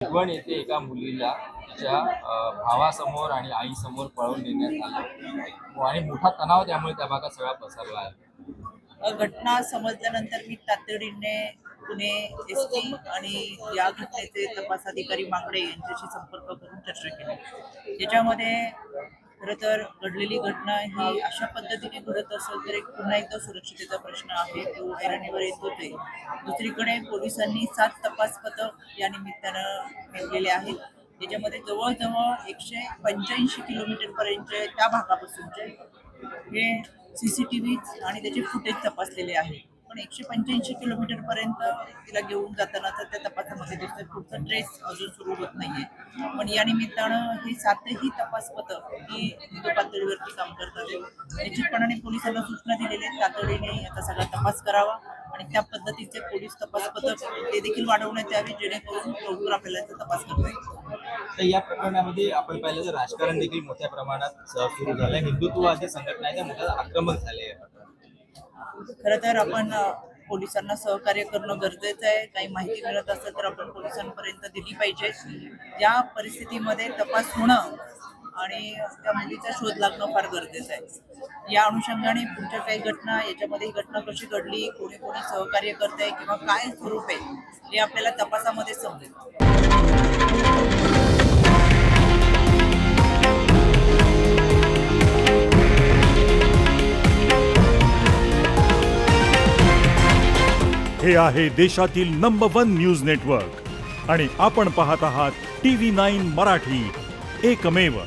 चिपळूण येथे एका मुलीला तिच्या भावासमोर आणि आईसमोर पळवून नेण्यात आलं आणि मोठा तणाव त्यामुळे त्या भागात सगळा पसरला आहे. घटना समजल्यानंतर मी तातडीने पुणे एसटी आणि या घटनेचे तपास अधिकारी मांगडे यांच्याशी संपर्क करून चर्चा केली. त्याच्यामध्ये खरं तर घडलेली घटना ही अशा पद्धतीने घडत असेल तर एक पुन्हा एकदा सुरक्षिततेचा प्रश्न आहे, तो ऐरणीवर येत होते. दुसरीकडे पोलिसांनी 7 तपास पथक या निमित्तानं नेमलेले आहेत. त्याच्यामध्ये जवळजवळ 185 किलोमीटरपर्यंतचे त्या भागापासूनचे हे CCTV आणि त्याचे फुटेज तपासलेले आहे. पण 185 किलोमीटरपर्यंत तिला घेऊन जाताना तर त्या तपासामध्ये दिसतं पुढचं ट्रेस अजून सुरू होत नाहीये. पण या निमित्तानं हे 7ही तपास पथक ही युद्ध पातळीवरती काम करतात. निश्चितपणाने पोलिसांना सूचना दिलेल्या आहेत तातडीने याचा सगळा तपास करावा आणि त्या पद्धतीचे पोलीस तपास पथक ते देखील वाढवण्यात यावे जेणेकरून लवकर आपल्याला याचा तपास करता येईल. तर या प्रकरणामध्ये आपण पाहिलं तर राजकारण देखील मोठ्या प्रमाणात सुरू झालं. हिंदुत्ववादी संघटना मोठ्या आक्रमक झाले. खरं तर आपण पोलिसांना सहकार्य करणं गरजेचं आहे. काही माहिती मिळत असेल तर आपण पोलिसांपर्यंत दिली पाहिजे. या परिस्थितीमध्ये तपास होणं आणि त्या मुलीचा शोध लागणं फार गरजेचं आहे. या अनुषंगाने पुढच्या काही घटना याच्यामध्ये ही घटना कशी घडली, कोणी कोणी सहकार्य करत आहे किंवा काय स्वरूप आहे हे आपल्याला तपासामध्ये समजेल. हे आहे देशातील नंबर 1 न्यूज नेटवर्क आणि आपण पाहत आहात TV9 मराठी, एकमेव.